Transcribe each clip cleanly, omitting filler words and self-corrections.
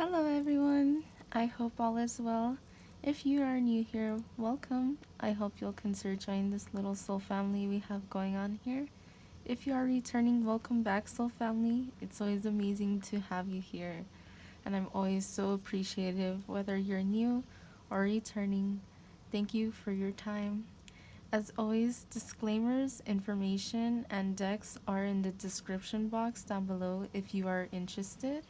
Hello everyone, I hope all is well. If you are new here, welcome. I hope you'll consider joining this little soul family we have going on here. If you are returning, welcome back soul family. It's always amazing to have you here. And I'm always so appreciative whether you're new or returning. Thank you for your time. As always, disclaimers, information, and decks are in the description box down below if you are interested.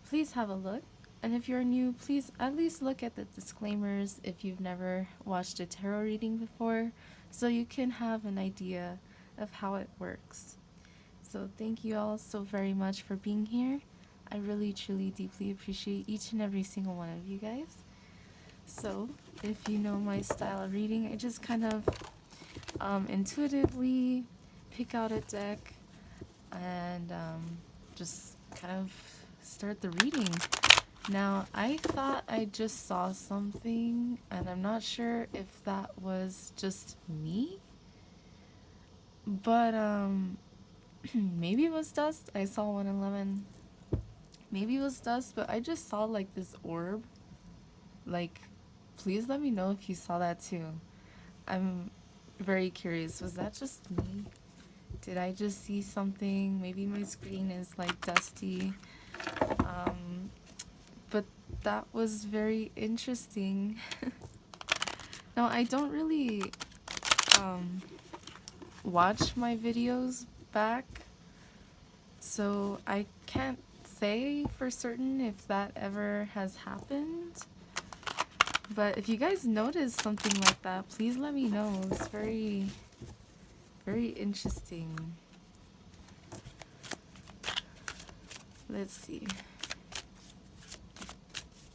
Please have a look. And if you're new, please at least look at the disclaimers if you've never watched a tarot reading before, so you can have an idea of how it works. So thank you all so very much for being here. I really, truly, deeply appreciate each and every single one of you guys. So if you know my style of reading, I just kind of intuitively pick out a deck and just kind of start the reading. Now, I thought I just saw something, and I'm not sure if that was just me, but maybe it was dust. I saw 111. Maybe it was dust, but I just saw like this orb. Like, please let me know if you saw that too. I'm very curious. Was that just me? Did I just see something? Maybe my screen is like dusty. But that was very interesting. Now, I don't really watch my videos back, so I can't say for certain if that ever has happened. But if you guys notice something like that, please let me know. It's very, very interesting. Let's see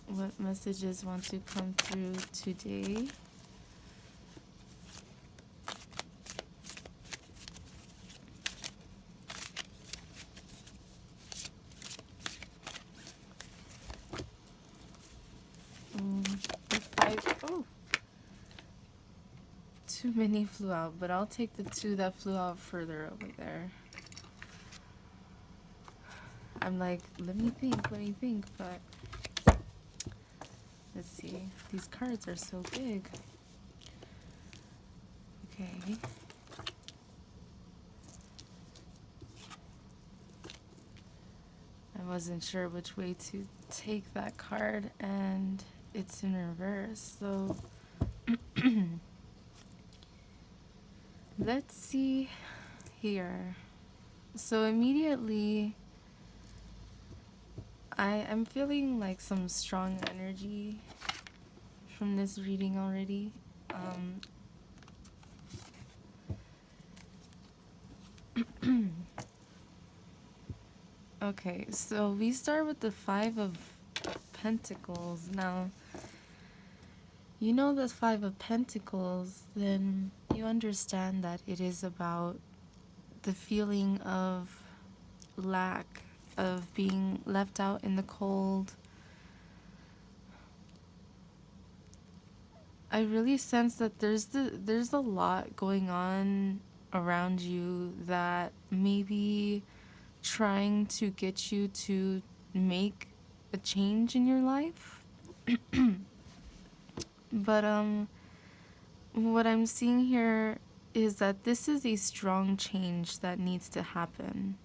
what messages want to come through today. Oh, too many flew out, but I'll take the two that flew out further over there. I'm like, let me think, but let's see. These cards are so big. Okay. I wasn't sure which way to take that card, and it's in reverse, so let's see here. So immediately I'm feeling like some strong energy from this reading already. Okay, so we start with the Five of Pentacles. Now, you know the Five of Pentacles, then you understand that it is about the feeling of lack, of being left out in the cold. I really sense that there's a lot going on around you that maybe trying to get you to make a change in your life. But what I'm seeing here is that this is a strong change that needs to happen.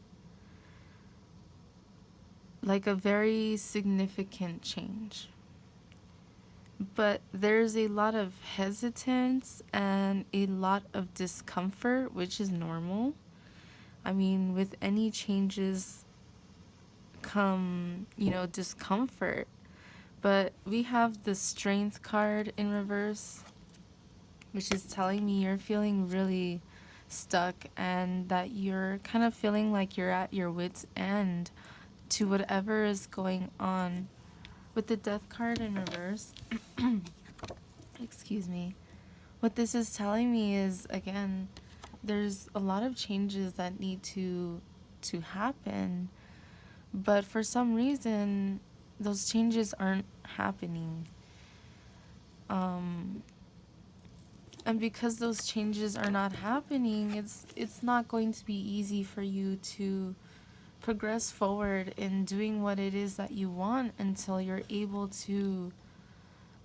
Like a very significant change. But there's a lot of hesitance and a lot of discomfort, which is normal. I mean, with any changes come, discomfort. But we have the Strength card in reverse, which is telling me you're feeling really stuck and that you're kind of feeling like you're at your wit's end to whatever is going on. With the Death card in reverse, excuse me, what this is telling me is, again, there's a lot of changes that need to happen, but for some reason those changes aren't happening. And because those changes are not happening, it's not going to be easy for you to progress forward in doing what it is that you want until you're able to,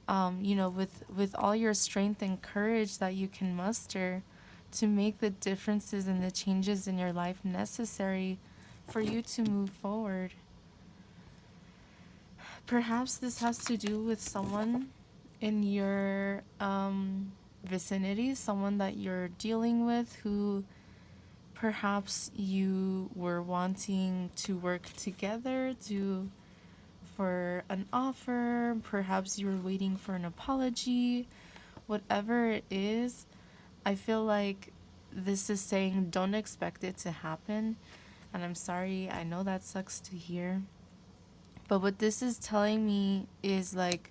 with all your strength and courage that you can muster, to make the differences and the changes in your life necessary for you to move forward. Perhaps this has to do with someone in your vicinity, someone that you're dealing with who perhaps you were wanting to work together for an offer, perhaps you were waiting for an apology, whatever it is. I feel like this is saying don't expect it to happen. And I'm sorry, I know that sucks to hear. But what this is telling me is like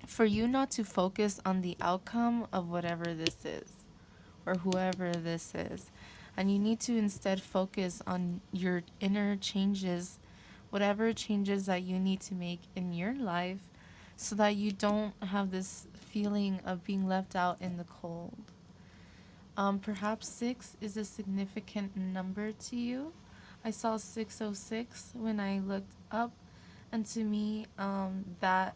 for you not to focus on the outcome of whatever this is or whoever this is. And you need to instead focus on your inner changes, whatever changes that you need to make in your life so that you don't have this feeling of being left out in the cold. Perhaps 6 is a significant number to you. I saw 606 when I looked up, and to me, that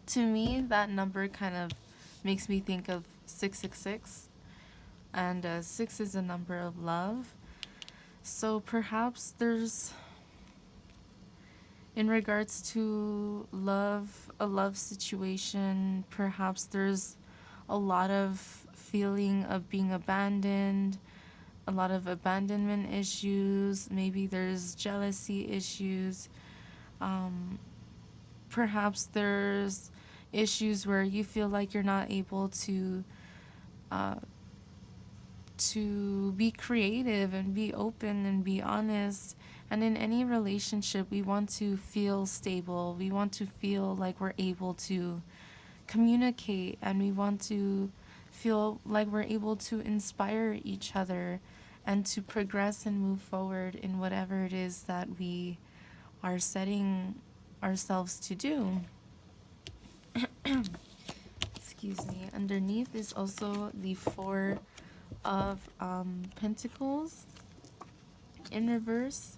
that number kind of makes me think of 666, and 6 is a number of love. So perhaps there's, in regards to love, a love situation, perhaps there's a lot of feeling of being abandoned, a lot of abandonment issues, maybe there's jealousy issues, perhaps there's issues where you feel like you're not able to be creative and be open and be honest. And in any relationship, we want to feel stable. We want to feel like we're able to communicate, and we want to feel like we're able to inspire each other and to progress and move forward in whatever it is that we are setting ourselves to do. Excuse me. Underneath is also the 4 of Pentacles in reverse,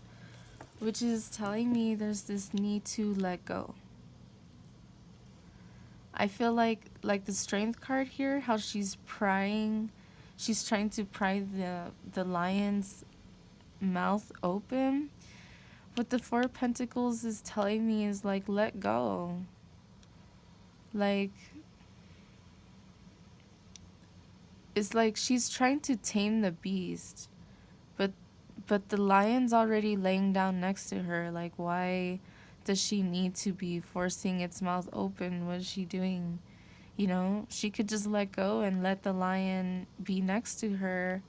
which is telling me there's this need to let go. I feel like the Strength card here, how she's trying to pry the lion's mouth open. What the 4 of Pentacles is telling me is like, let go. Like, it's like she's trying to tame the beast, but the lion's already laying down next to her. Like, why does she need to be forcing its mouth open? What is she doing? You know, she could just let go and let the lion be next to her,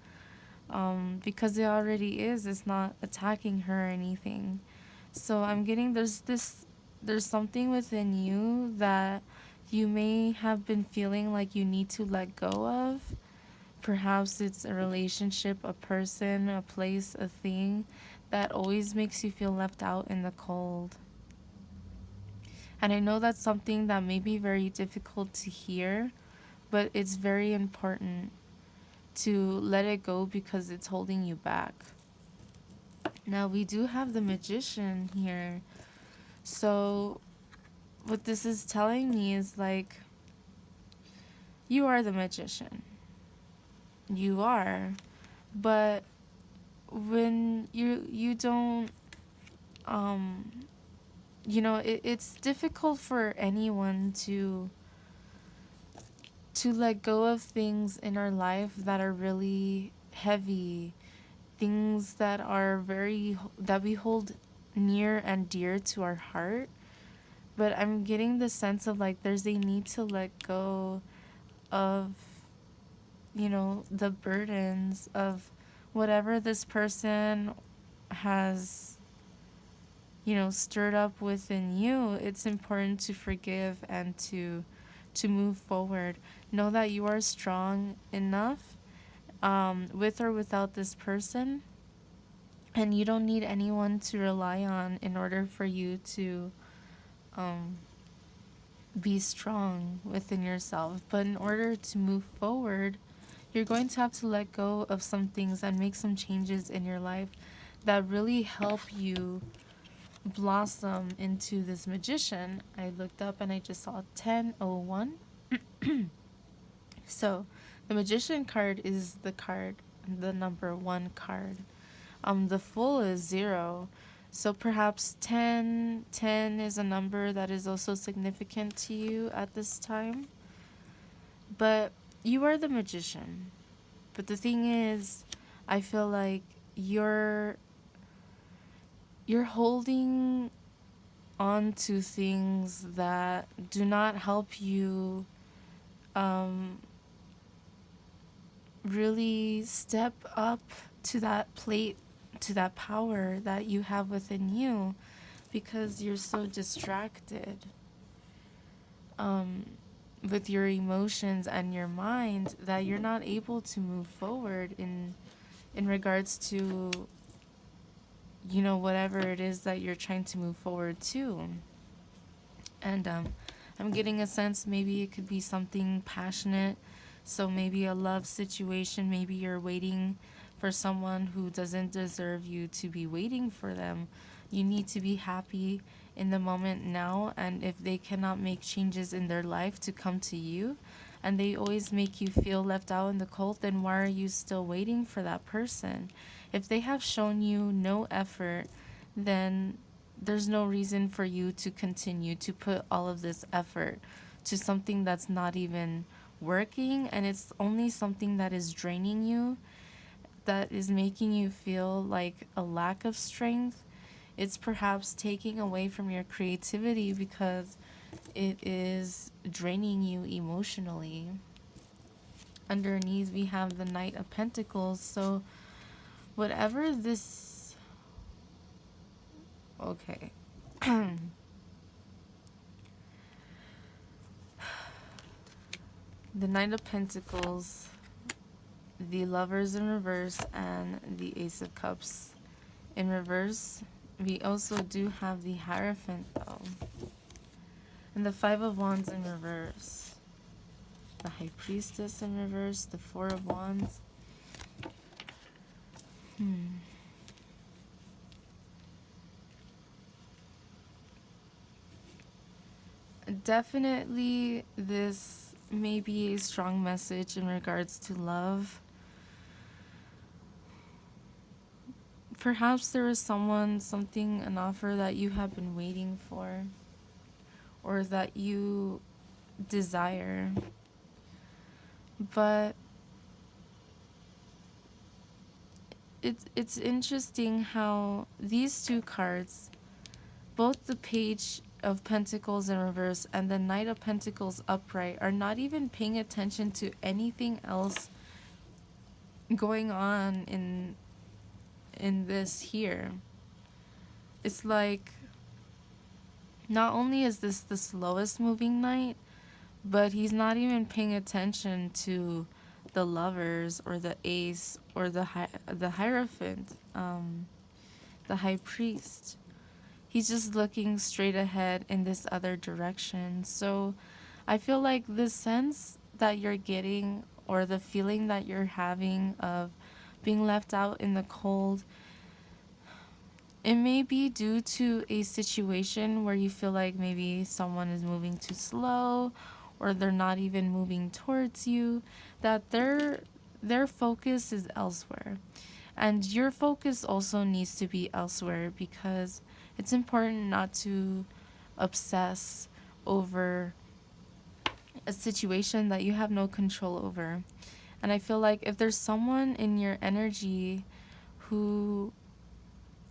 because it already is. It's not attacking her or anything. So I'm getting there's something within you that you may have been feeling like you need to let go of. Perhaps it's a relationship, a person, a place, a thing that always makes you feel left out in the cold. And I know that's something that may be very difficult to hear, but it's very important to let it go because it's holding you back. Now we do have the Magician here. So what this is telling me is like, you are the Magician. You are. But when you don't, it's difficult for anyone to let go of things in our life that are really heavy, things that we hold near and dear to our heart. But I'm getting the sense of like there's a need to let go of, the burdens of whatever this person has, stirred up within you. It's important to forgive and to move forward. Know that you are strong enough, with or without this person, and you don't need anyone to rely on in order for you to be strong within yourself. But in order to move forward, You're going to have to let go of some things and make some changes in your life that really help you blossom into this magician. I looked up and I just saw 1001. So the magician card is the number 1 card. The full is 0. So perhaps 10 is a number that is also significant to you at this time. But you are the magician. But the thing is, I feel like you're holding on to things that do not help you really step up to that plate, to that power that you have within you, because you're so distracted with your emotions and your mind that you're not able to move forward in regards to, you know, whatever it is that you're trying to move forward to. And I'm getting a sense maybe it could be something passionate. So maybe a love situation, maybe you're waiting for someone who doesn't deserve you to be waiting for them. You need to be happy in the moment now, and if they cannot make changes in their life to come to you, and they always make you feel left out in the cold, then why are you still waiting for that person? If they have shown you no effort, then there's no reason for you to continue to put all of this effort to something that's not even working, and it's only something that is draining you, that is making you feel like a lack of strength. It's perhaps taking away from your creativity because it is draining you emotionally. Underneath we have the Knight of Pentacles. So whatever this, okay. The Knight of Pentacles, the Lovers in reverse, and the Ace of Cups in reverse. We also do have the Hierophant though, and the Five of Wands in reverse, the High Priestess in reverse, the Four of Wands. Definitely this may be a strong message in regards to love. Perhaps there is something, an offer that you have been waiting for, or that you desire. But it's interesting how these two cards, both the Page of Pentacles in reverse and the Knight of Pentacles upright, are not even paying attention to anything else going on in this here. It's like, not only is this the slowest moving knight, but he's not even paying attention to the Lovers or the Ace or the Hierophant, the High Priest. He's just looking straight ahead in this other direction. So I feel like the sense that you're getting, or the feeling that you're having of being left out in the cold, it may be due to a situation where you feel like maybe someone is moving too slow, or they're not even moving towards you, that their focus is elsewhere. And your focus also needs to be elsewhere, because it's important not to obsess over a situation that you have no control over. And I feel like if there's someone in your energy who,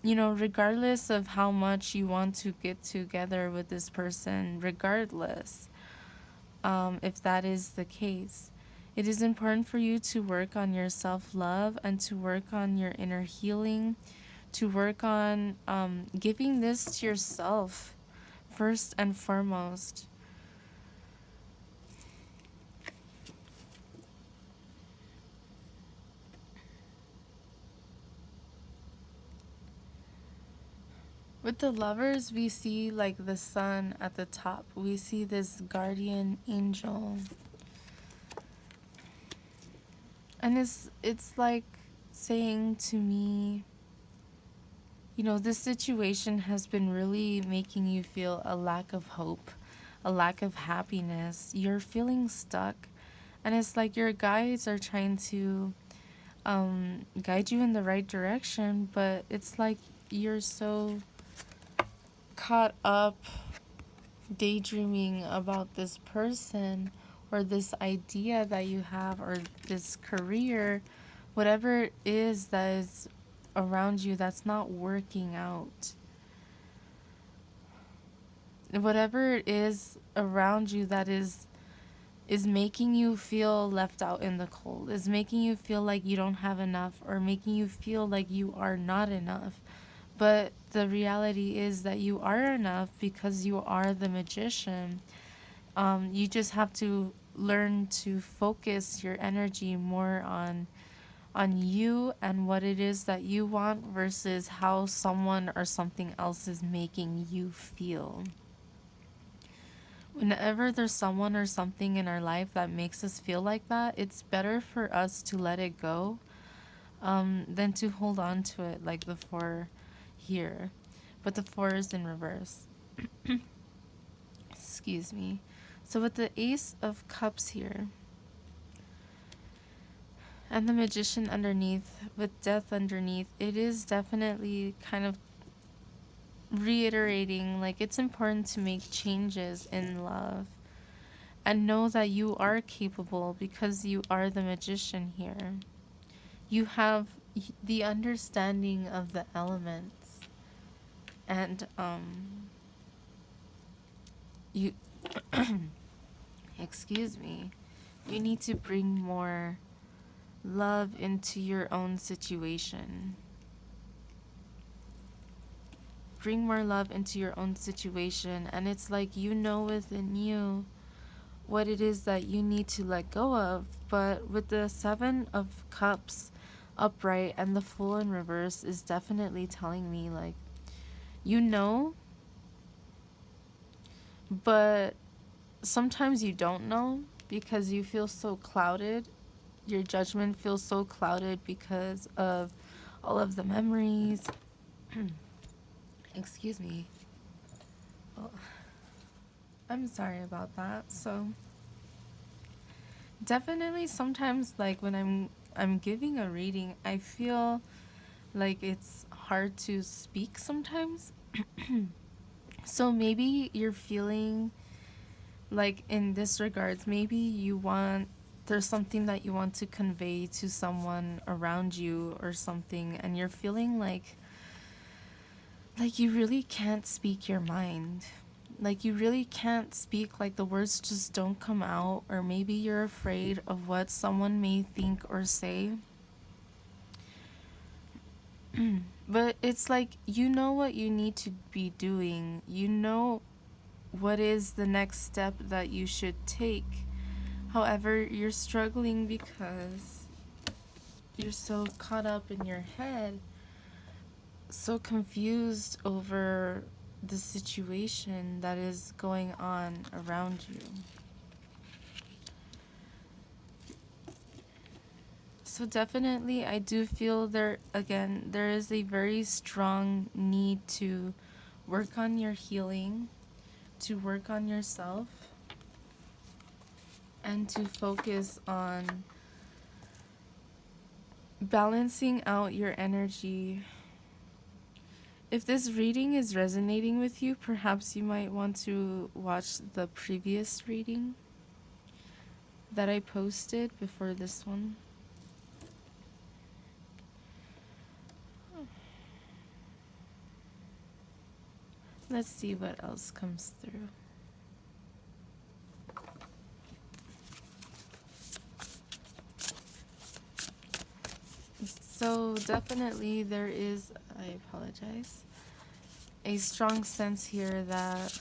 you know, regardless of how much you want to get together with this person, regardless, if that is the case, it is important for you to work on your self-love and to work on your inner healing, to work on giving this to yourself first and foremost. With the Lovers, we see like the sun at the top. We see this guardian angel. And it's like saying to me, you know, this situation has been really making you feel a lack of hope, a lack of happiness. You're feeling stuck. And it's like your guides are trying to guide you in the right direction, but it's like you're so caught up daydreaming about this person or this idea that you have or this career, whatever it is that is around you that's not working out. Whatever it is around you that is making you feel left out in the cold, is making you feel like you don't have enough or making you feel like you are not enough. But the reality is that you are enough because you are the magician. You just have to learn to focus your energy more on you and what it is that you want versus how someone or something else is making you feel. Whenever there's someone or something in our life that makes us feel like that, it's better for us to let it go than to hold on to it like the four here. But the four is in reverse. Excuse me. So with the Ace of Cups here and the Magician underneath with Death underneath, it is definitely kind of reiterating like it's important to make changes in love and know that you are capable because you are the magician here. You have the understanding of the elements and you excuse me, you need to bring more love into your own situation. Bring more love into your own situation, and it's like you know within you what it is that you need to let go of. But with the Seven of Cups upright and the Fool in reverse is definitely telling me like you know, but sometimes you don't know because you feel so clouded. Your judgment feels so clouded because of all of the memories. Excuse me. Well, I'm sorry about that. So definitely sometimes like when I'm giving a reading, I feel like it's hard to speak sometimes. So maybe you're feeling like in this regards, maybe there's something that you want to convey to someone around you or something, and you're feeling like you really can't speak your mind. Like you really can't speak, like the words just don't come out, or maybe you're afraid of what someone may think or say. But it's like you know what you need to be doing. You know what is the next step that you should take. However, you're struggling because you're so caught up in your head, so confused over the situation that is going on around you. So definitely I do feel there is a very strong need to work on your healing, to work on yourself, and to focus on balancing out your energy. If this reading is resonating with you, perhaps you might want to watch the previous reading that I posted before this one. Let's see what else comes through. So definitely there is, I apologize, a strong sense here that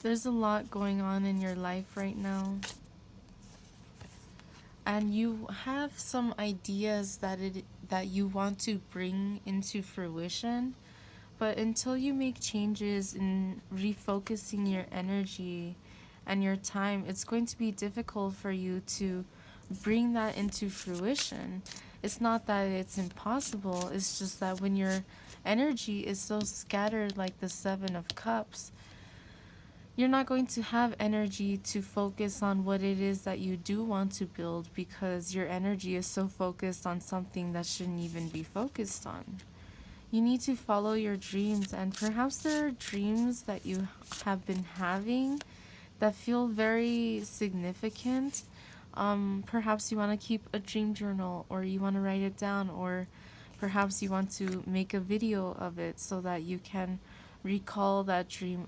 there's a lot going on in your life right now. And you have some ideas that you want to bring into fruition, but until you make changes in refocusing your energy and your time, it's going to be difficult for you to bring that into fruition. It's not that it's impossible, it's just that when your energy is so scattered like the Seven of Cups, you're not going to have energy to focus on what it is that you do want to build, because your energy is so focused on something that shouldn't even be focused on. You need to follow your dreams, and perhaps there are dreams that you have been having that feel very significant. Perhaps you want to keep a dream journal, or you want to write it down, or perhaps you want to make a video of it so that you can recall that dream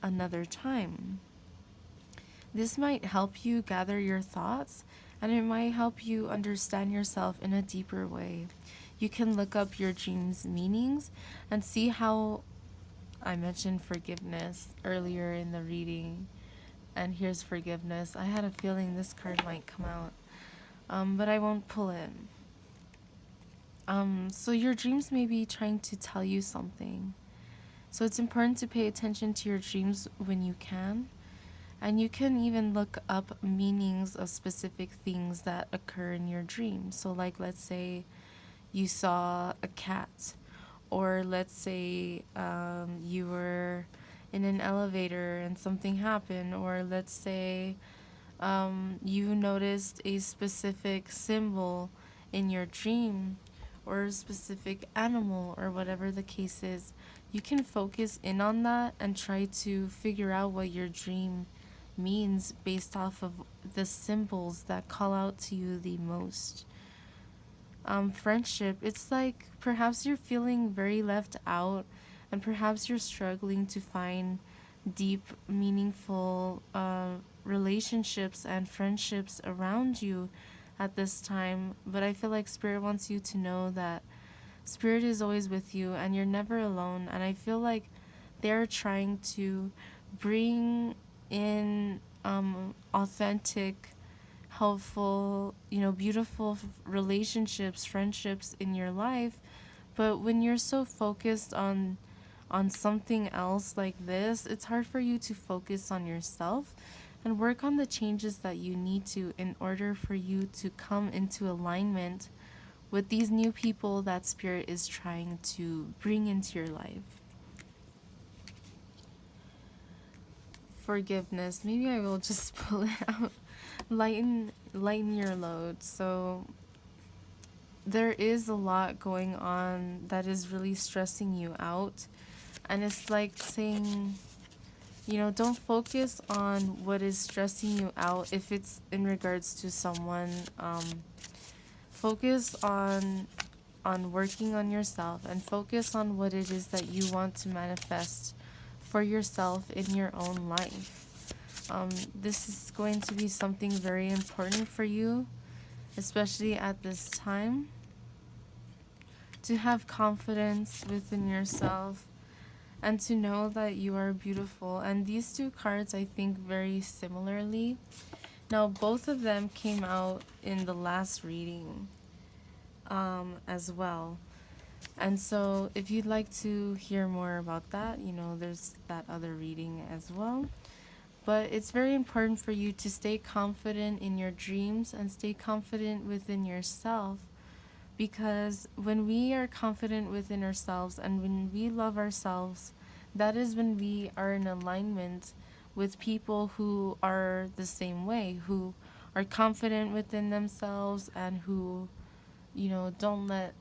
another time. This might help you gather your thoughts, and it might help you understand yourself in a deeper way. You can look up your dreams' meanings and see how I mentioned forgiveness earlier in the reading. And here's forgiveness. I had a feeling this card might come out, but I won't pull it. So your dreams may be trying to tell you something. So it's important to pay attention to your dreams when you can. And you can even look up meanings of specific things that occur in your dream. So like, let's say you saw a cat, or let's say you were in an elevator and something happened, or let's say you noticed a specific symbol in your dream, or a specific animal, or whatever the case is. You can focus in on that and try to figure out what your dream means based off of the symbols that call out to you the most. Friendship, it's like perhaps you're feeling very left out, and perhaps you're struggling to find deep, meaningful relationships and friendships around you at this time. But I feel like Spirit wants you to know that Spirit is always with you and you're never alone. And I feel like they're trying to bring in authentic, helpful, beautiful relationships, friendships in your life. But when you're so focused on something else like this, it's hard for you to focus on yourself and work on the changes that you need to in order for you to come into alignment with these new people that Spirit is trying to bring into your life. Forgiveness. Maybe I will just pull it out. Lighten your load. So there is a lot going on that is really stressing you out, and it's like saying, don't focus on what is stressing you out if it's in regards to someone. Focus on working on yourself, and focus on what it is that you want to manifest for yourself in your own life. This is going to be something very important for you, especially at this time, to have confidence within yourself and to know that you are beautiful. And these two cards, I think, very similarly. Now, both of them came out in the last reading as well. And so if you'd like to hear more about that, there's that other reading as well. But it's very important for you to stay confident in your dreams and stay confident within yourself, because when we are confident within ourselves and when we love ourselves, that is when we are in alignment with people who are the same way, who are confident within themselves and who, don't let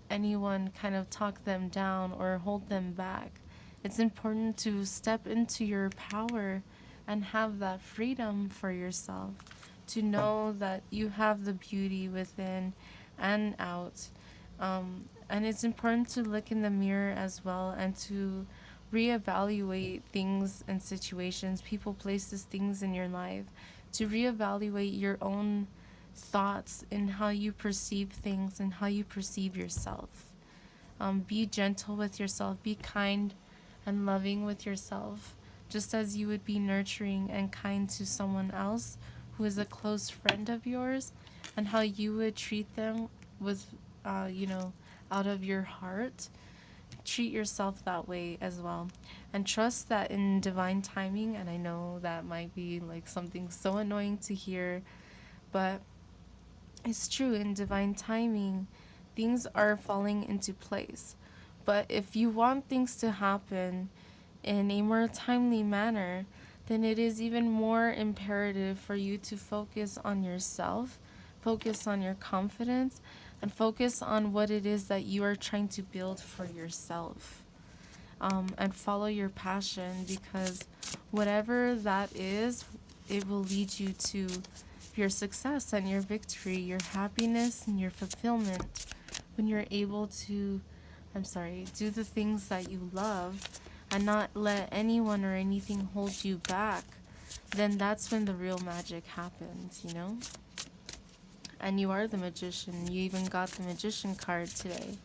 anyone kind of talk them down or hold them back. It's important to step into your power and have that freedom for yourself, to know that you have the beauty within and out. And it's important to look in the mirror as well and to reevaluate things and situations, people, places, things in your life, to reevaluate your own thoughts and how you perceive things and how you perceive yourself. Be gentle with yourself, be kind and loving with yourself, just as you would be nurturing and kind to someone else who is a close friend of yours, and how you would treat them with, out of your heart. Treat yourself that way as well. And trust that in divine timing, and I know that might be like something so annoying to hear, but It's true, in divine timing, things are falling into place. But if you want things to happen in a more timely manner, then it is even more imperative for you to focus on yourself, focus on your confidence, and focus on what it is that you are trying to build for yourself. And follow your passion, because whatever that is, it will lead you to your success and your victory, your happiness and your fulfillment. When you're able to, do the things that you love and not let anyone or anything hold you back, then that's when the real magic happens, you know? And you are the magician. You even got the magician card today.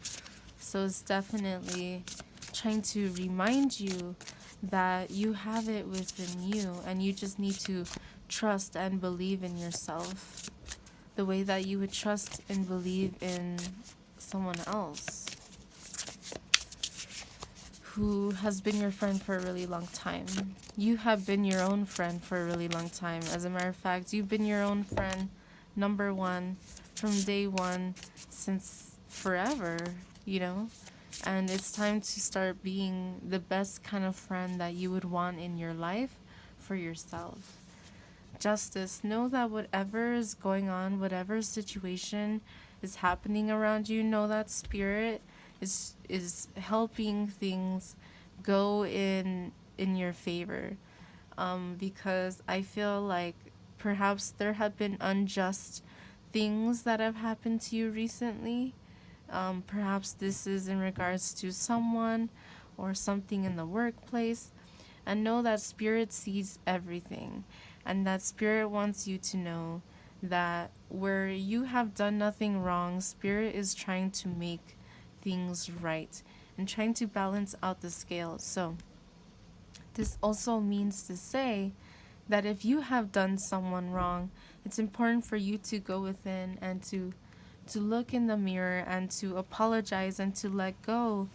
So it's definitely trying to remind you that you have it within you, and you just need to trust and believe in yourself the way that you would trust and believe in someone else who has been your friend for a really long time. You have been your own friend for a really long time. As a matter of fact, you've been your own friend, number one, from day one, since forever, you know? And it's time to start being the best kind of friend that you would want in your life for yourself. Justice, know that whatever is going on, whatever situation is happening around you, know that spirit is helping things go in your favor. Because I feel like perhaps there have been unjust things that have happened to you recently. Perhaps this is in regards to someone or something in the workplace. And know that spirit sees everything, and that spirit wants you to know that where you have done nothing wrong, spirit is trying to make things right and trying to balance out the scales. So this also means to say that if you have done someone wrong, it's important for you to go within and to look in the mirror and to apologize and to let go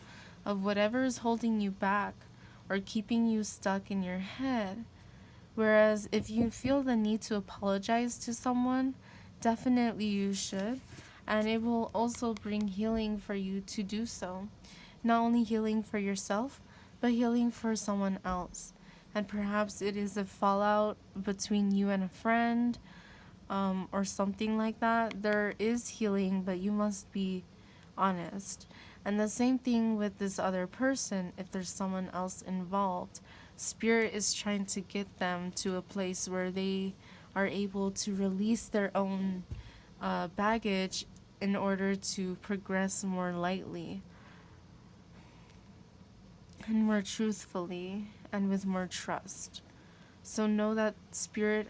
of whatever is holding you back or keeping you stuck in your head. Whereas if you feel the need to apologize to someone, definitely you should. And it will also bring healing for you to do so. Not only healing for yourself, but healing for someone else. And perhaps it is a fallout between you and a friend, or something like that. There is healing, but you must be honest. And the same thing with this other person, if there's someone else involved. Spirit is trying to get them to a place where they are able to release their own baggage in order to progress more lightly and more truthfully and with more trust. So know that spirit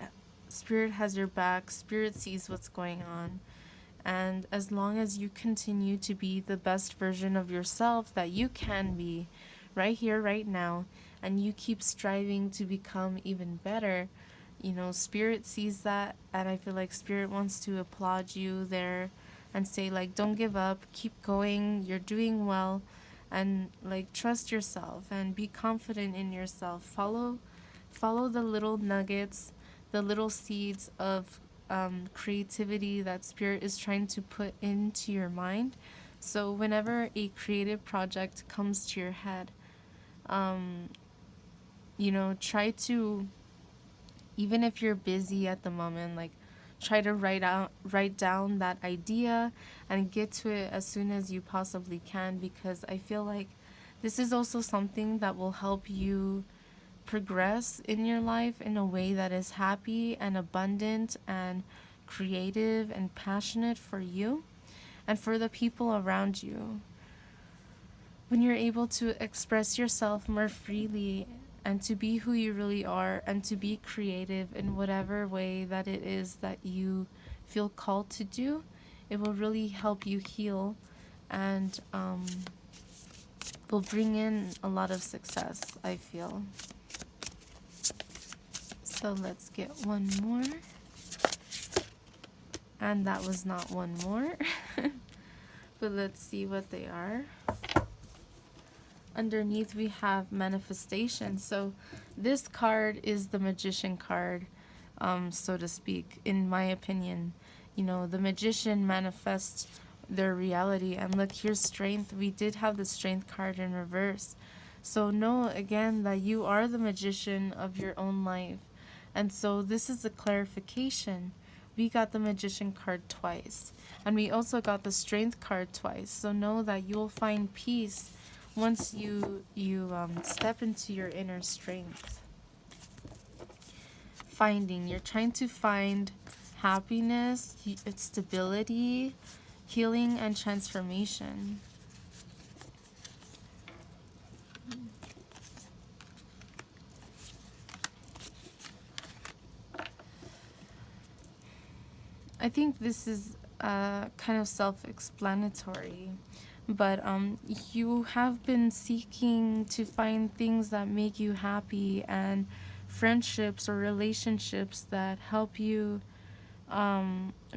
has your back. Spirit sees what's going on. And as long as you continue to be the best version of yourself that you can be right here, right now, and you keep striving to become even better, you know, spirit sees that. And I feel like spirit wants to applaud you there and say, like, don't give up, keep going, you're doing well, and like trust yourself and be confident in yourself. Follow the little nuggets, the little seeds of creativity that spirit is trying to put into your mind. So whenever a creative project comes to your head, you know, try to, even if you're busy at the moment, like try to write down that idea and get to it as soon as you possibly can, because I feel like this is also something that will help you progress in your life in a way that is happy and abundant and creative and passionate for you and for the people around you. When you're able to express yourself more freely and to be who you really are and to be creative in whatever way that it is that you feel called to do, it will really help you heal and will bring in a lot of success, I feel. So let's get one more. And that was not one more. But let's see what they are. Underneath we have manifestation. So this card is the magician card, so to speak, in my opinion. the magician manifests their reality. And look, here's strength. We did have the strength card in reverse. So know again that you are the magician of your own life. And so this is a clarification. We got the magician card twice. And we also got the strength card twice. So know that you'll find peace once you step into your inner strength. You're trying to find happiness, stability, healing, and transformation. I think this is kind of self-explanatory, but you have been seeking to find things that make you happy, and friendships or relationships that help you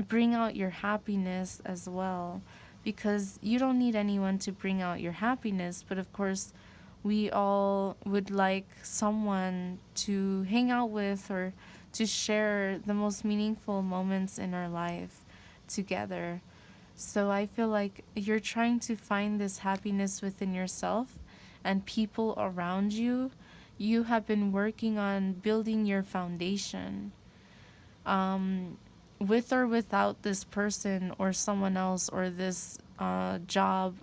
bring out your happiness as well, because you don't need anyone to bring out your happiness, but of course we all would like someone to hang out with or to share the most meaningful moments in our life together. So I feel like you're trying to find this happiness within yourself and people around you. You have been working on building your foundation. With or without this person or someone else or this job,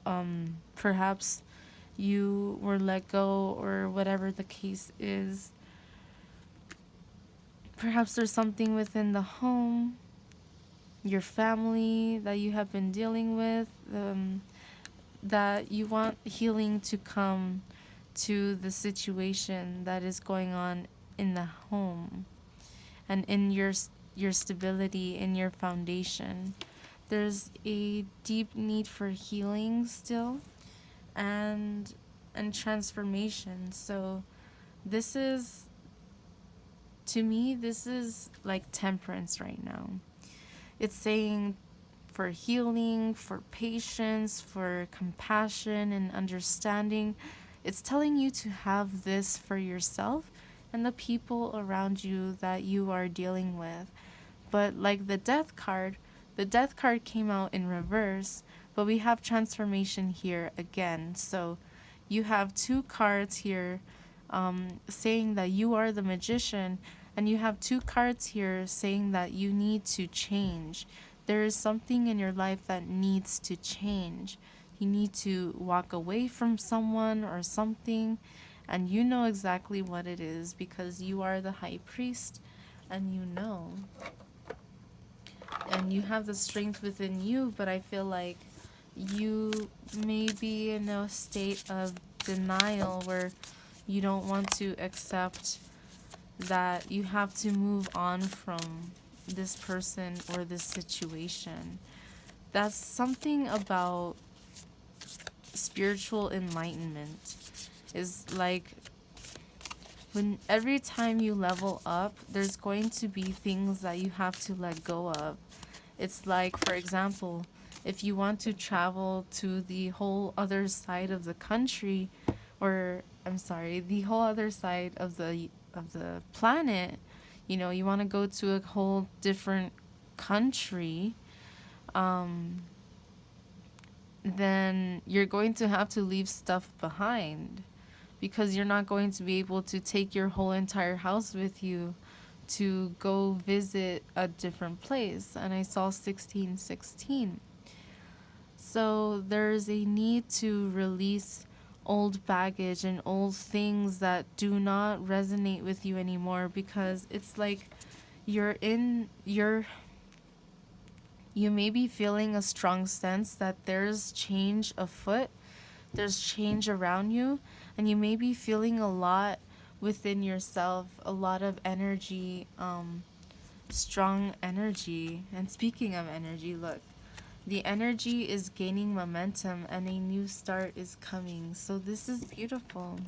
perhaps you were let go or whatever the case is. Perhaps there's something within the home, your family that you have been dealing with, that you want healing to come to the situation that is going on in the home and in your stability, in your foundation. There's a deep need for healing still and transformation. So this is, to me, this is like temperance right now. It's saying for healing, for patience, for compassion and understanding. It's telling you to have this for yourself and the people around you that you are dealing with. But like the death card came out in reverse, but we have transformation here again. So you have two cards here saying that you are the magician, and you have two cards here saying that you need to change. There is something in your life that needs to change. You need to walk away from someone or something, and you know exactly what it is because you are the high priest and you know. And you have the strength within you, but I feel like you may be in a state of denial where you don't want to accept that you have to move on from this person or this situation. That's something about spiritual enlightenment. Is like when every time you level up, there's going to be things that you have to let go of. It's like, for example, if you want to travel to the whole other side of the country, or the whole other side of the planet, you want to go to a whole different country, then you're going to have to leave stuff behind because you're not going to be able to take your whole entire house with you to go visit a different place. And I saw 1616. So there's a need to release old baggage and old things that do not resonate with you anymore, because it's like you may be feeling a strong sense that there's change afoot, there's change around you, and you may be feeling a lot within yourself, a lot of energy, strong energy. And speaking of energy, look, the energy is gaining momentum and a new start is coming. So this is beautiful.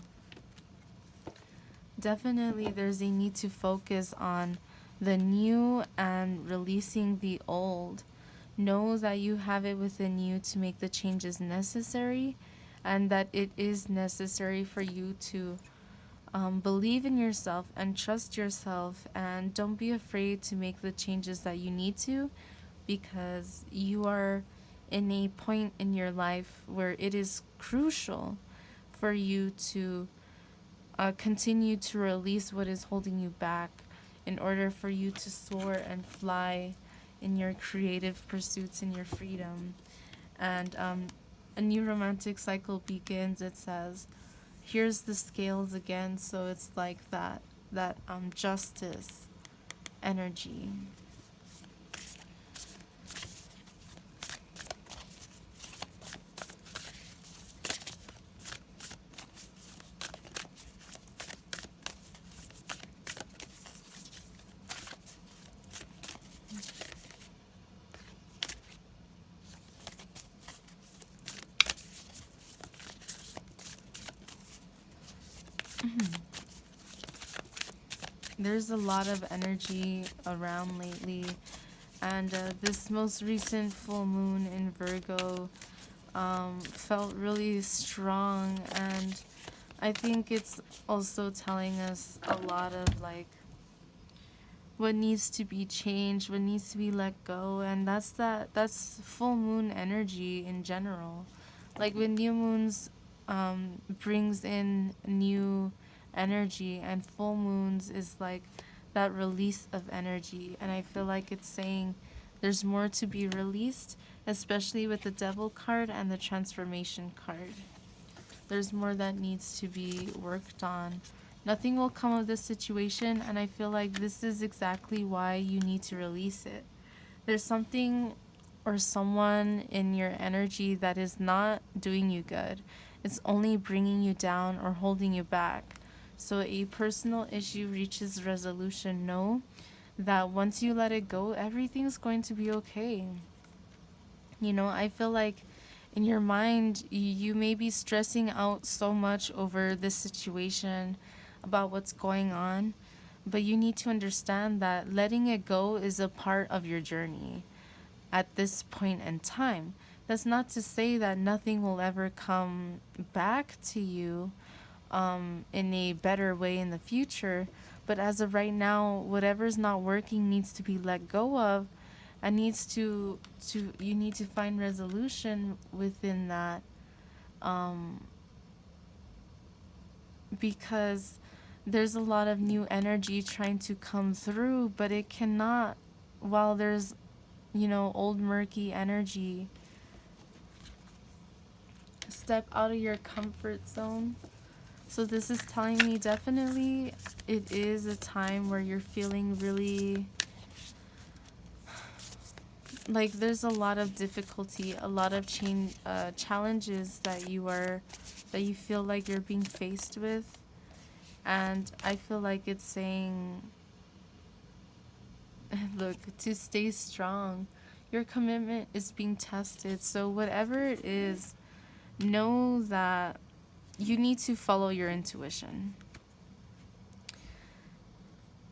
Definitely there's a need to focus on the new and releasing the old. Know that you have it within you to make the changes necessary, and that it is necessary for you to believe in yourself and trust yourself, and don't be afraid to make the changes that you need to, because you are in a point in your life where it is crucial for you to continue to release what is holding you back in order for you to soar and fly in your creative pursuits and your freedom. And a new romantic cycle begins, it says. Here's the scales again, so it's like that justice energy. There's a lot of energy around lately, and this most recent full moon in Virgo felt really strong, and I think it's also telling us a lot of like what needs to be changed, what needs to be let go, and that's full moon energy in general. Like when new moons brings in new energy, and full moons is like that release of energy, and I feel like it's saying there's more to be released, especially with the Devil card and the Transformation card. There's more that needs to be worked on. Nothing will come of this situation, and I feel like this is exactly why you need to release it. There's something or someone in your energy that is not doing you good. It's only bringing you down or holding you back. So a personal issue reaches resolution. Know that once you let it go, everything's going to be okay. You know, I feel like in your mind, you may be stressing out so much over this situation, about what's going on, but you need to understand that letting it go is a part of your journey at this point in time. That's not to say that nothing will ever come back to you in a better way in the future, but as of right now, whatever's not working needs to be let go of, and needs to you need to find resolution within that, because there's a lot of new energy trying to come through, but it cannot, while there's, old murky energy. Step out of your comfort zone. So this is telling me definitely it is a time where you're feeling really like there's a lot of difficulty, a lot of challenges that you feel like you're being faced with. And I feel like it's saying, look, to stay strong. Your commitment is being tested. So whatever it is, know that you need to follow your intuition.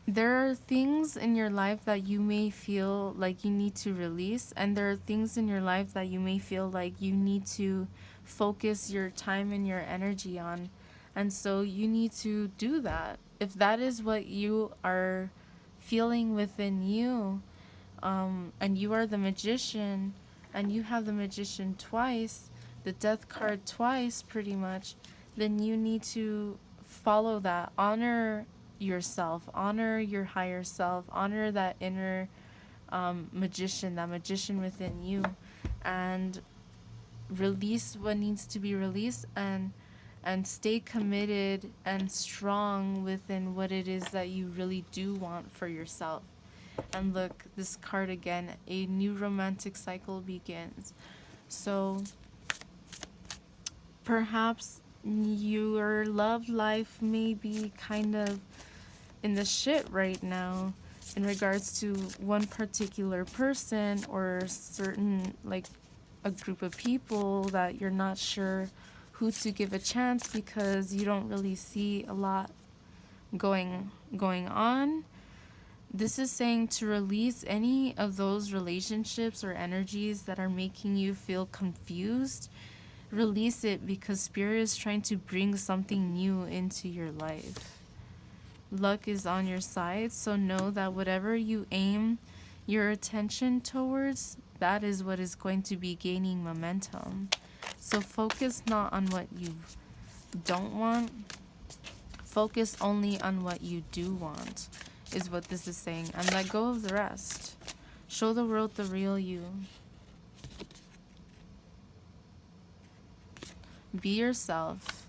There are things in your life that you may feel like you need to release, and there are things in your life that you may feel like you need to focus your time and your energy on. And so you need to do that. If that is what you are feeling within you, and you are the magician, and you have the magician twice, the death card twice pretty much, then you need to follow that. Honor yourself, honor your higher self, honor that inner magician, that magician within you, and release what needs to be released, and stay committed and strong within what it is that you really do want for yourself. And look, this card again, a new romantic cycle begins. So perhaps your love life may be kind of in the shit right now in regards to one particular person or certain, like, a group of people that you're not sure who to give a chance because you don't really see a lot going on. This is saying to release any of those relationships or energies that are making you feel confused. Release it, because Spirit is trying to bring something new into your life. Luck is on your side, so know that whatever you aim, your attention towards, that is what is going to be gaining momentum. So focus not on what you don't want. Focus only on what you do want, is what this is saying. And let go of the rest. Show the world the real you. Be yourself.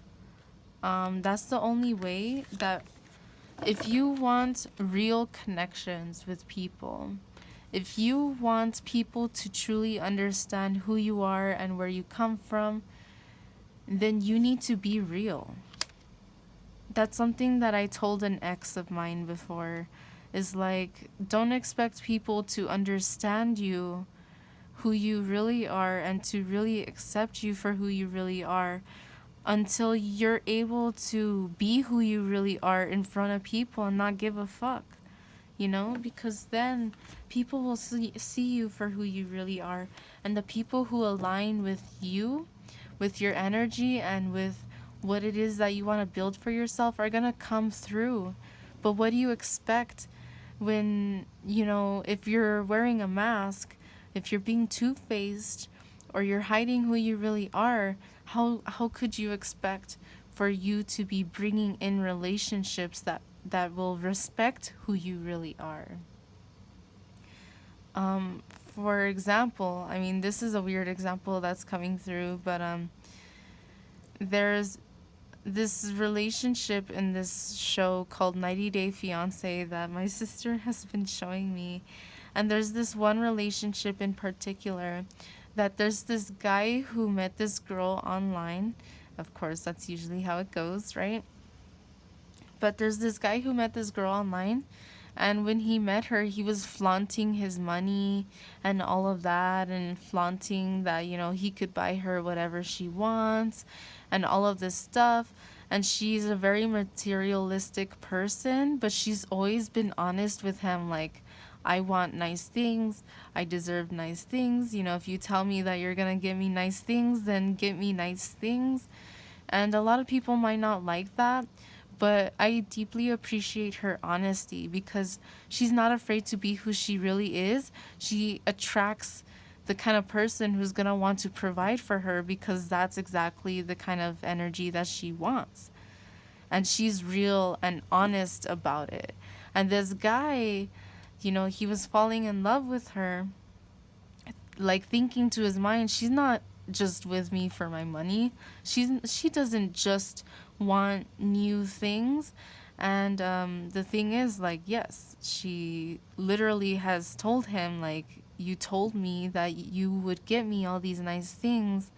That's the only way that if you want real connections with people, if you want people to truly understand who you are and where you come from, then you need to be real. That's something that I told an ex of mine before, is like, don't expect people to understand you, who you really are, and to really accept you for who you really are until you're able to be who you really are in front of people and not give a fuck, you know? Because then people will see you for who you really are, and the people who align with you, with your energy and with what it is that you want to build for yourself are gonna come through. But what do you expect when, you know, if you're wearing a mask, if you're being two-faced, or you're hiding who you really are, how could you expect for you to be bringing in relationships that will respect who you really are? For example, I mean, this is a weird example that's coming through, but there's this relationship in this show called 90 Day Fiancé that my sister has been showing me. And there's this one relationship in particular that there's this guy who met this girl online. Of course, that's usually how it goes, right? But there's this guy who met this girl online, and when he met her, he was flaunting his money and all of that, and flaunting that, you know, he could buy her whatever she wants and all of this stuff. And she's a very materialistic person, but she's always been honest with him, like, I want nice things, I deserve nice things, you know, if you tell me that you're gonna give me nice things, then give me nice things. And a lot of people might not like that, but I deeply appreciate her honesty, because she's not afraid to be who she really is. She attracts the kind of person who's going to want to provide for her, because that's exactly the kind of energy that she wants. And she's real and honest about it. And this guy, you know, he was falling in love with her, like thinking to his mind, she's not just with me for my money. She doesn't just want new things. And the thing is, like, yes, she literally has told him, like, you told me that you would get me all these nice things,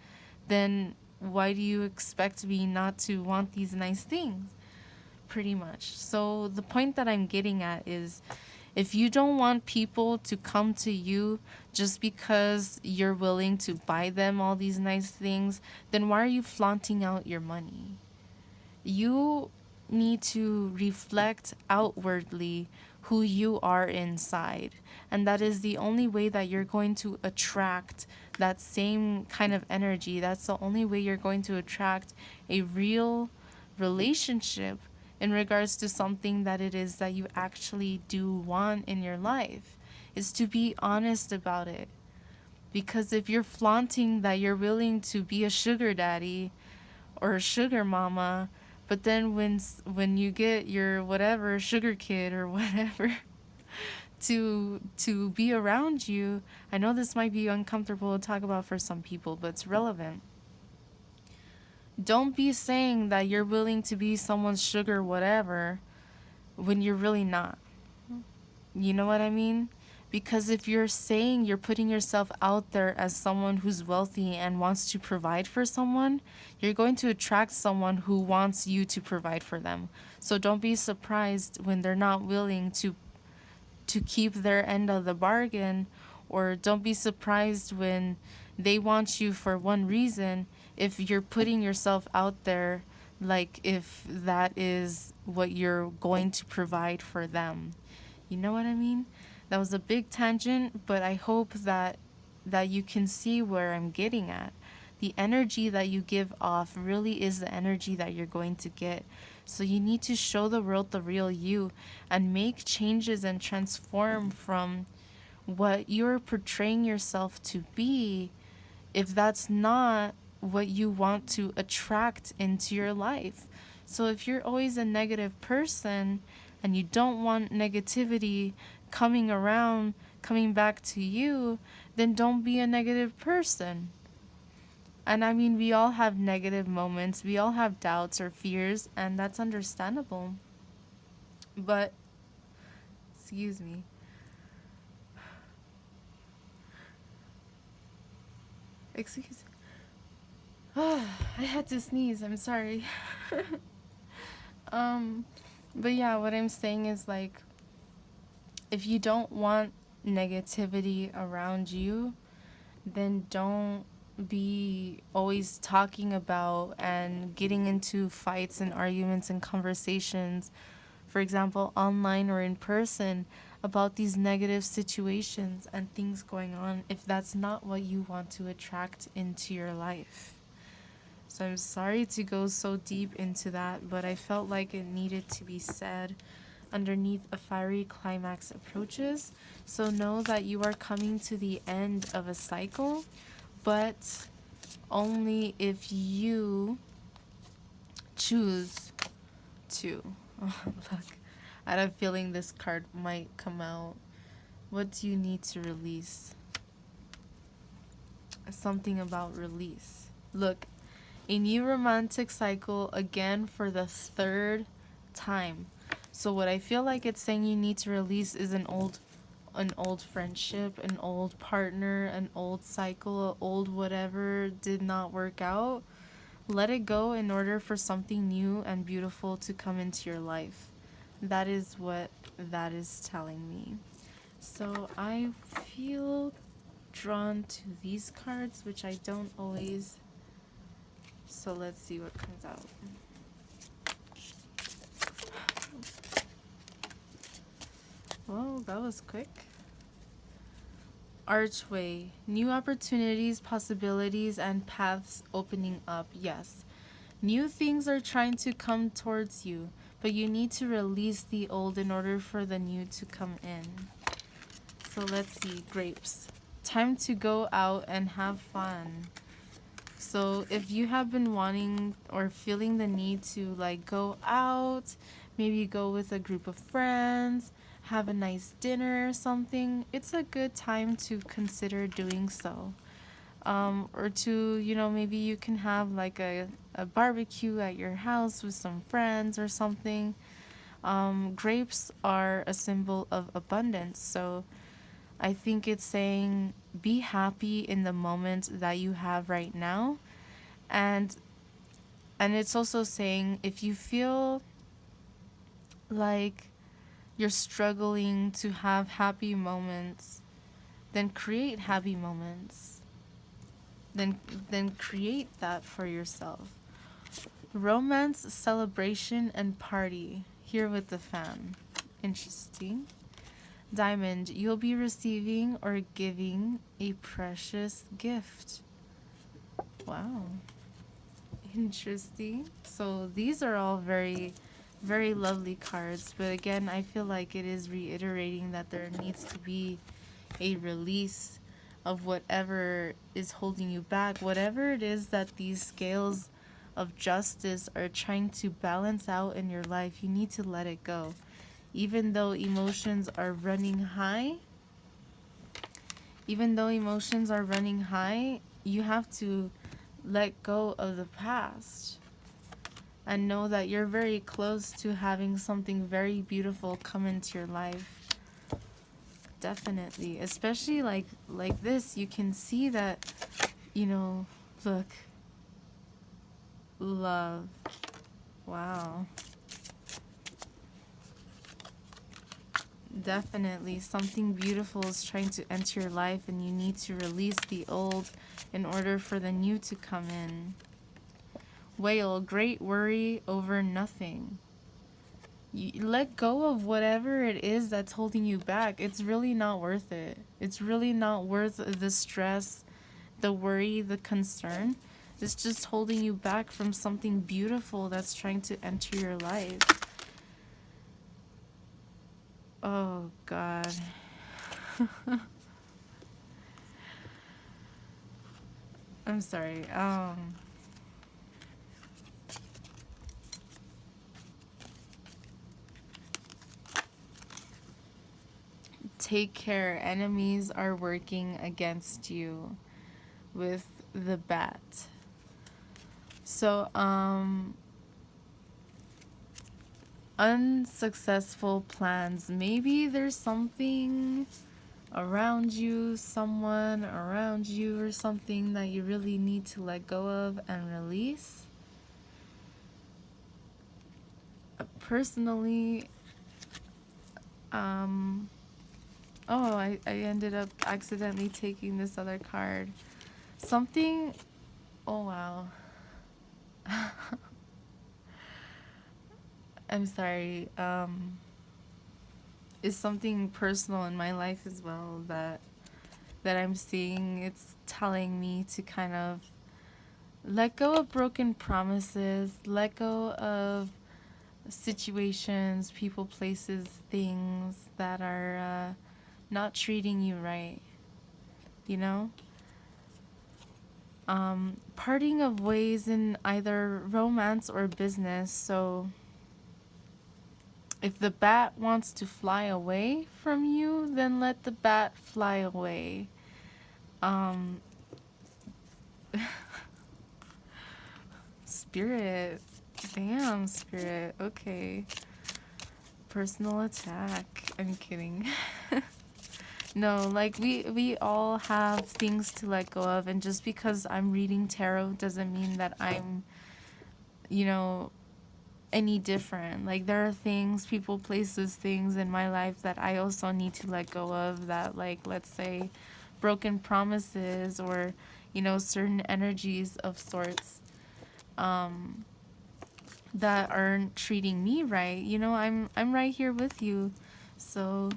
then why do you expect me not to want these nice things? Pretty much. So the point that I'm getting at is, if you don't want people to come to you just because you're willing to buy them all these nice things, then why are you flaunting out your money? You need to reflect outwardly who you are inside. And that is the only way that you're going to attract that same kind of energy. That's the only way you're going to attract a real relationship in regards to something that it is that you actually do want in your life, is to be honest about it. Because if you're flaunting that you're willing to be a sugar daddy or a sugar mama, but then when you get your whatever sugar kid or whatever to be around you, I know this might be uncomfortable to talk about for some people, but it's relevant. Don't be saying that you're willing to be someone's sugar whatever when you're really not. You know what I mean? Because if you're saying you're putting yourself out there as someone who's wealthy and wants to provide for someone, you're going to attract someone who wants you to provide for them. So don't be surprised when they're not willing to keep their end of the bargain, or don't be surprised when they want you for one reason if you're putting yourself out there, like if that is what you're going to provide for them. You know what I mean? That was a big tangent, but I hope that you can see where I'm getting at. The energy that you give off really is the energy that you're going to get. So you need to show the world the real you and make changes and transform from what you're portraying yourself to be if that's not what you want to attract into your life. So if you're always a negative person and you don't want negativity coming around, coming back to you, then don't be a negative person. And I mean, we all have negative moments, we all have doubts or fears, and that's understandable. But, excuse me. Excuse me. I had to sneeze, I'm sorry. But yeah, what I'm saying is like, if you don't want negativity around you, then don't be always talking about and getting into fights and arguments and conversations, for example, online or in person, about these negative situations and things going on if that's not what you want to attract into your life. So I'm sorry to go so deep into that, but I felt like it needed to be said underneath a fiery climax approaches. So know that you are coming to the end of a cycle, but only if you choose to. Oh, look, I had a feeling this card might come out. What do you need to release? Something about release. Look, a new romantic cycle again for the third time. So what I feel like it's saying you need to release is an old friendship, an old partner, an old cycle, an old whatever did not work out. Let it go in order for something new and beautiful to come into your life. That is what that is telling me. So I feel drawn to these cards, which I don't always. So let's see what comes out. Well, that was quick. Archway. New opportunities, possibilities, and paths opening up. Yes. New things are trying to come towards you, but you need to release the old in order for the new to come in. So let's see. Grapes. Time to go out and have fun. So if you have been wanting or feeling the need to like go out, maybe go with a group of friends, have a nice dinner or something, it's a good time to consider doing so. Or to, maybe you can have like a barbecue at your house with some friends or something. Grapes are a symbol of abundance, so I think it's saying be happy in the moment that you have right now. And it's also saying if you feel like you're struggling to have happy moments, then create happy moments. Then create that for yourself. Romance, celebration, and party. Here with the fan. Interesting. Diamond, you'll be receiving or giving a precious gift. Wow. Interesting. So these are all very, very lovely cards. But again, I feel like it is reiterating that there needs to be a release of whatever is holding you back. Whatever it is that these scales of justice are trying to balance out in your life, you need to let it go. Even though emotions are running high, you have to let go of the past and know that you're very close to having something very beautiful come into your life. Definitely. Especially like this, you can see that, look. Love. Wow. Definitely something beautiful is trying to enter your life, and you need to release the old in order for the new to come in. Whale, great worry over nothing. You let go of whatever it is that's holding you back. It's really not worth it. It's really not worth the stress, the worry, the concern. It's just holding you back from something beautiful that's trying to enter your life. Oh, God. I'm sorry. Take care. Enemies are working against you with the bat. So, unsuccessful plans. Maybe there's something around you, someone around you, or something that you really need to let go of and release. Personally, oh, I ended up accidentally taking this other card. Something, oh wow. I'm sorry. Is something personal in my life as well that I'm seeing. It's telling me to kind of let go of broken promises, let go of situations, people, places, things that are not treating you right, you know? Parting of ways in either romance or business. So if the bat wants to fly away from you, then let the bat fly away. Spirit. Damn, Spirit. Okay. Personal attack. I'm kidding. No, like we all have things to let go of, and just because I'm reading tarot doesn't mean that I'm, you know, any different. Like there are things, people, places, things in my life that I also need to let go of, that, like, let's say broken promises or, you know, certain energies of sorts that aren't treating me right. You know, I'm right here with you. So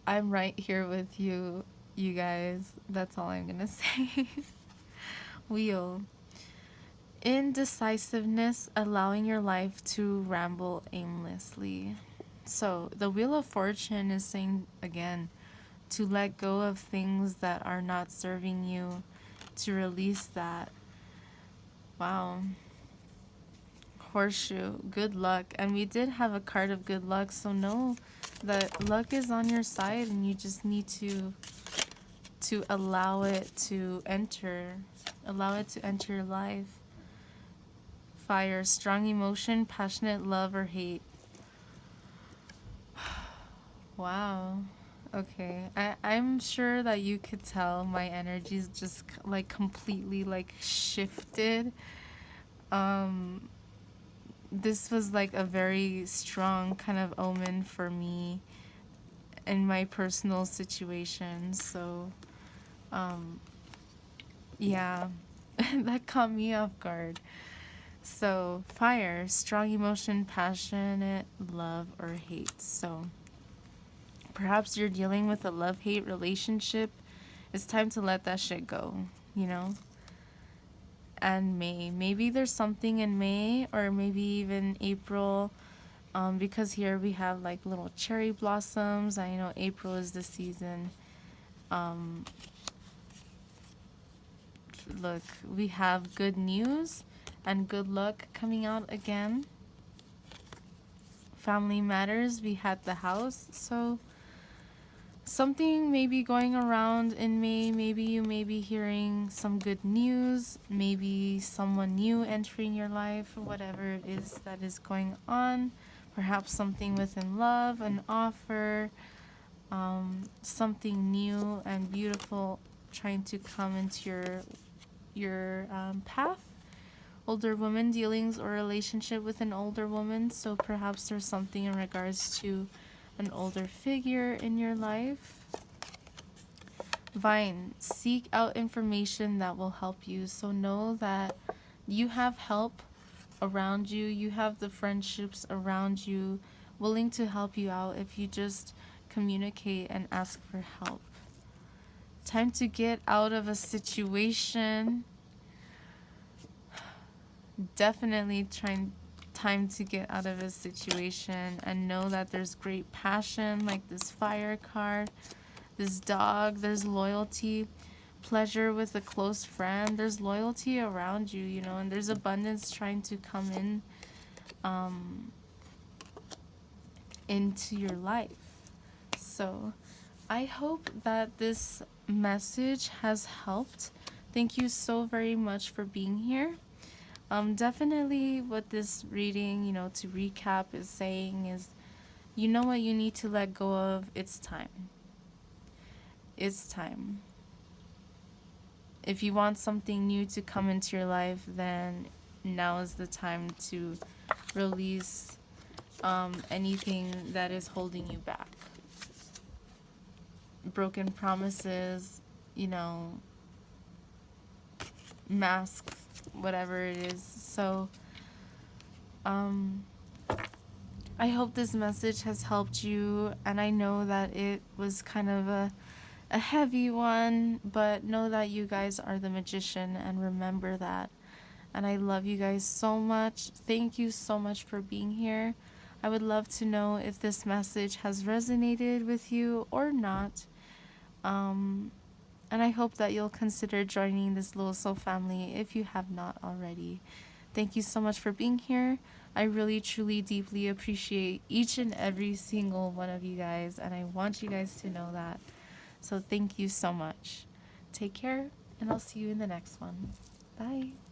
I'm right here with you, you guys. That's all I'm gonna say. Wheel. Indecisiveness, allowing your life to ramble aimlessly. So the Wheel of Fortune is saying, again, to let go of things that are not serving you, to release that. Wow. Horseshoe, good luck. And we did have a card of good luck, so know that luck is on your side, and you just need to allow it to enter. Allow it to enter your life. Fire, strong emotion, passionate love or hate. Wow. Okay. I'm sure that you could tell my energy's just like completely like shifted. This was like a very strong kind of omen for me in my personal situation. So, yeah, that caught me off guard. So, fire, strong emotion, passionate love or hate. So, perhaps you're dealing with a love-hate relationship. It's time to let that shit go, you know? And May. Maybe there's something in May or maybe even April, because here we have like little cherry blossoms. I know April is the season. Look, we have good news and good luck coming out again. Family matters, we had the house. So something may be going around in May. Maybe you may be hearing some good news, maybe someone new entering your life, whatever it is that is going on. Perhaps something within love, an offer, something new and beautiful trying to come into your path. Older woman dealings or relationship with an older woman. So perhaps there's something in regards to an older figure in your life. Vine, seek out information that will help you. So know that you have help around you. You have the friendships around you willing to help you out if you just communicate and ask for help. Time to get out of a situation. Definitely time to get out of a situation and know that there's great passion, like this fire card, this dog, there's loyalty. pleasure with a close friend. There's loyalty around you, you know, and there's abundance trying to come in into your life. So I hope that this message has helped. Thank you so very much for being here. Definitely what this reading, you know, to recap is saying is, you know what you need to let go of. It's time. It's time. If you want something new to come into your life, then now is the time to release anything that is holding you back. Broken promises, you know, masks, whatever it is. So, I hope this message has helped you, and I know that it was kind of a heavy one, but know that you guys are the magician, and remember that. And I love you guys so much. Thank you so much for being here. I would love to know if this message has resonated with you or not. And I hope that you'll consider joining this little soul family if you have not already. Thank you so much for being here. I really, truly, deeply appreciate each and every single one of you guys, and I want you guys to know that. So thank you so much. Take care, and I'll see you in the next one. Bye.